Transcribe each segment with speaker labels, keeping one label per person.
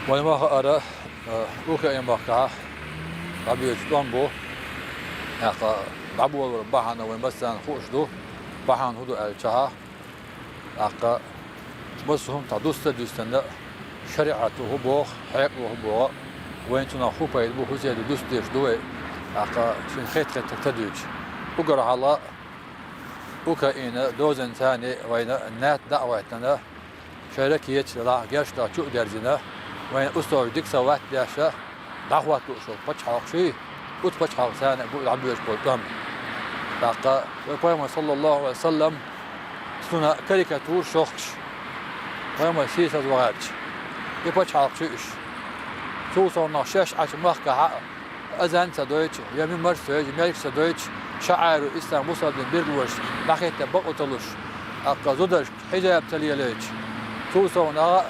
Speaker 1: وما أرى أوكا إمباركا أبي أشتغل أقا بعبور بحنا ومثلا خوش دو بحن هدو الشها أقا بس هم تعدوست دوستنا شريعته بوخ حقه بوخ وين تنا خوبا يدبو هزي دوستيش دوي أقا شن خيط تكتدوج وقرا على وكا إنا دوزن ثاني وين النات دعوتنا شركية لا جاش لا شو درجنا وين أسوي ديك سوات داشة دعوة شو بتشحق شيء وتبتشحق ثاني بقول عبيش بقول لقى ويقول صلى الله عليه وسلم سنة كاريكاتور شخص ويقول سياسة وغادج يبتشحق شيء شو صار نشاش عشان مخك أذان سدويتش يمين مرسوي ملك سدويتش شعار الإسلام وصل من بيرلوش ناحية بقطلوش أقصدش حجاب تليليش شو صار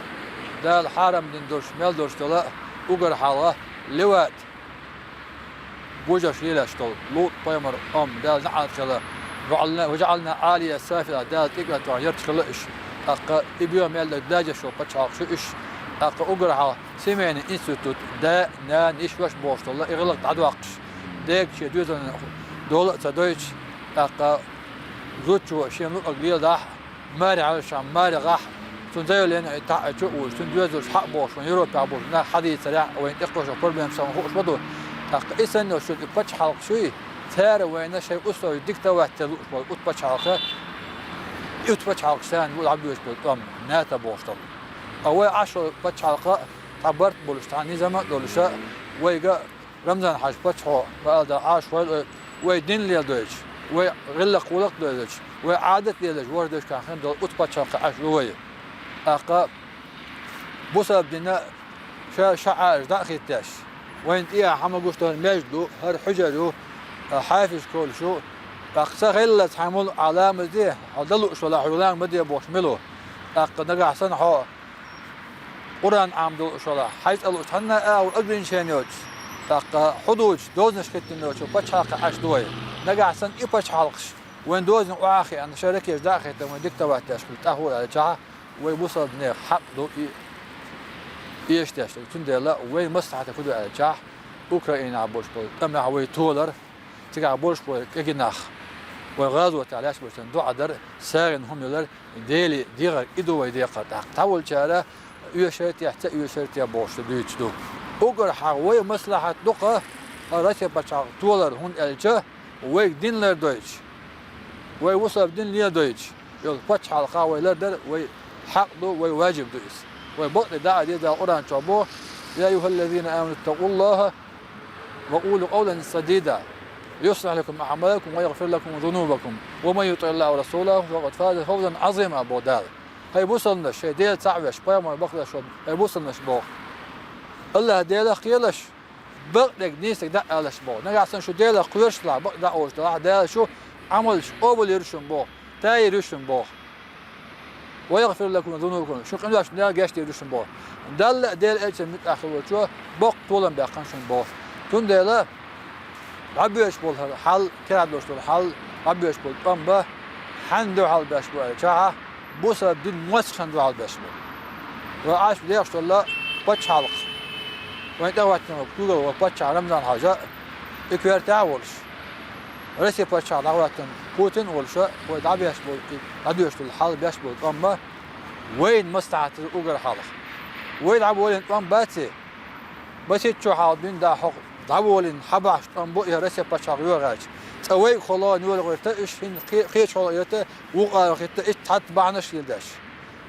Speaker 1: ده الحرم من درش مال درش تلا وقر حلا لوات بوجش ليلة شتول لوط بيمر ده نعت خلا وجعلنا عالية سافلة ده تقرأ تعير تخلقش أق إبيو مال داجة شو بتشعق شو إيش أق وقر حلا سمعني إنستيتوت ده نان إيش وش بوش تلا يغلق تعدوقش ديك شيء دوزن دولة تدويش أق زوجو شيء من أقليل ده ماري على الشام ماري غاح تنزيو لين تعجو تندوزش حق بوش ويروبا بوش نا حديث سريع وين تقوش بروبلم سام خوش بدو تق إسنو شو بتش حلق شوي ثار وين شيء أسوي يديك توه تلوش بول بتش حلق بتش حلق سان ولا عبدوش بول ناتا بوش طل أول 10 بتش حلق تعبرت بولش تاني زمان دولشة ويجا رمضان حاج بتش حو بعد 10 ويدين لي دوش وغلق ولق دوش وعادة ليش وردش كان خندل بتش حلق 10 ويه أقا بسبب دينا شعار داخل تاش وين إياه حما قشتون مجدو هر حجرو حافز كل شو أقصى غلة حمل علامة دي عدلو شو لا حولان بدي بوشملو أقا نقع سنحو قرآن عمدو شو لا حيث ألو تحنا أو أقرين شانيوش أقا حدوش دوزنش كتنوش وبتش حلقة عش دوي نقع سن إيبتش حلقش وين دوزن وآخي أنا شاركيش داخل وين ديك تواتاش بالتأهول على جاها ويوصل نير حق دو إيش تاشتغل تندلا وين مصلحة كده على جاه أوكرانيا عبوش بول أمنا عوي تولر تيجي عبوش بول كجناخ وغازو تعلاش بول تندو عدر سارن هم يلر ديلي ديغر إدو ويديقة تحول شارع يشرت يحتاج يشرت يبوش ديتش دو أوكر حوي مصلحة دقة رأسي بتشع تولر هون الجاه ويك دين لر دويتش ويوصل دين ليا دويتش يل بتشع القاوي لر وي حق دو وواجب دويس وبقت داعي دي دا قرآن شابوه يا أيها الذين آمنوا اتقوا الله وقولوا قولا سديدا يصلح لكم أعمالكم ويغفر لكم ذنوبكم ومن يطع الله ورسوله فقد فاز فوزا عظيما أبو دال هاي بوصلنا شيء ديل تعبش بيا بقدر شو هاي بوصلنا شبوه الله ديل خيلش بقدر نيسك دق شبوه نرجع سن شو ديل قيرش لا بقدر أوش لا ديل شو عملش أول يرشم بوه تاي يرشم بوه ويغفر لكم ذنوبكم شو قلنا عشان ده جاش يرشم بوه دل ديل إيش متأخر وشو بق طولن بيقنشون بوه تون ديله عبيش بول حل كراد لوش حل عبيش بول طنبه حندو حل باش بول شاها بوسا دين موس حندو حل باش بول وعاش بديش ولا بتش حلق وين تواتنا بطولة وبتش رمضان حاجة إكبر تعولش رسي بتش دعواتن بوتين والشا ودعبيش بول عبيش بول حل باش بول طنبه وين مستعد الأجر حلق وين عبولين طنباتي بس يتشو حاضين دا حق دعوالين حباش طنبو يرسي بتش غاج توي خلا نور غيرته إيش هن خيش خلا يرته وقع غيرته إيش تحت بعناش يلداش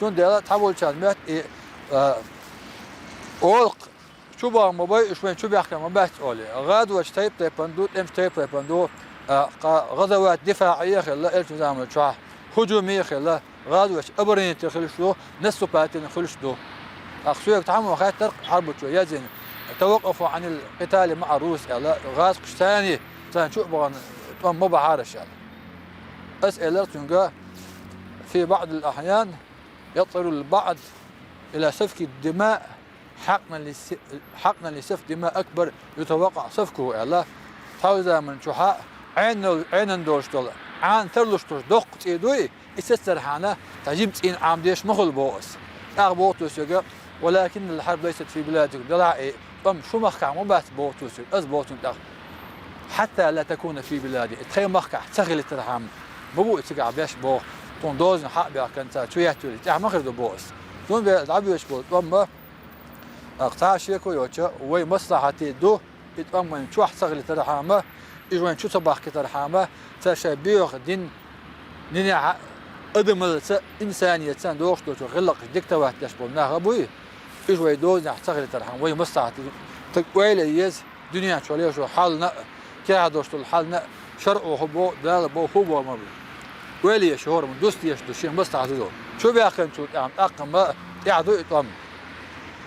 Speaker 1: تون ده تحول كان مات أولق شو بقى موبايل إيش وين شو بيحكي ما بحث أولي غاد وش تيب تيبندو إمش تيب تيبندو غزوات دفاعية خلا إيش زعمل شو هجومية خلا غاد وش أبرين تخلش له نص باتين خلش له أخشوا يتعاملوا خاطر حرب شو يزن توقفوا عن القتال مع روسيا لا غاز ثاني شو بغن ما بعرفش يعني أسئلة تنجا في بعض الأحيان يضطر البعض إلى سفك الدماء حقنا لسفك دماء أكبر يتوقع سفكه الله هذا من شحاء عين دوش طلع عن ثلث دق تيدوي استسرحنا تجيب إن عام ديش مخل بوس أغبوط يسجى ولكن الحرب ليست في بلادكم دلع أم شو مخكع مو بس بوتوس أز بوتون حتى لا تكون في بلادي تخيل مخكع تغلي ترحم ببو تقع بيش بو تون دوزن حق بيا كنت شوية تولي تاع مخرج بوس تون بيلعبوا يش بو أما اقطاع شيكو يوتشا وي مصلحتي دو يتأم من شو تغلي ترحمه يجون شو صباح كترحمه تشبيه دين نيا أدم إنسانية سان دوش دوش غلق دكتة واحد يشبه ناخبوي يجوا يدوز نحتغل ترحم وي مصلحتي تقويل يز دنيا شواليه شو حالنا كاع دوش الحالنا شرع وحبو دال بو حبو ما بي ويلي شهور من دوستي يش دوشين مصلحتي دو شو بياخن شو تعم أقم ما يعدو يطعم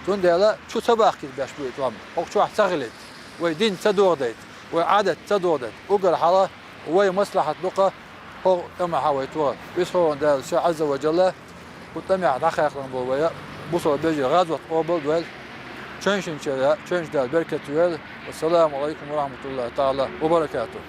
Speaker 1: تون ديلا شو سباق كده بيشبه يطعم أو شو احتغلت ويدين تدوردت وعادة تدوردت وقر حلا وي مصلحة بقى هو أما حاويتوا بيسخون دال شو عز وجل وتمع دخل بويا بوصل بيجي غزوة قبل دوال تشنش دال بركة والسلام عليكم ورحمة الله تعالى وبركاته.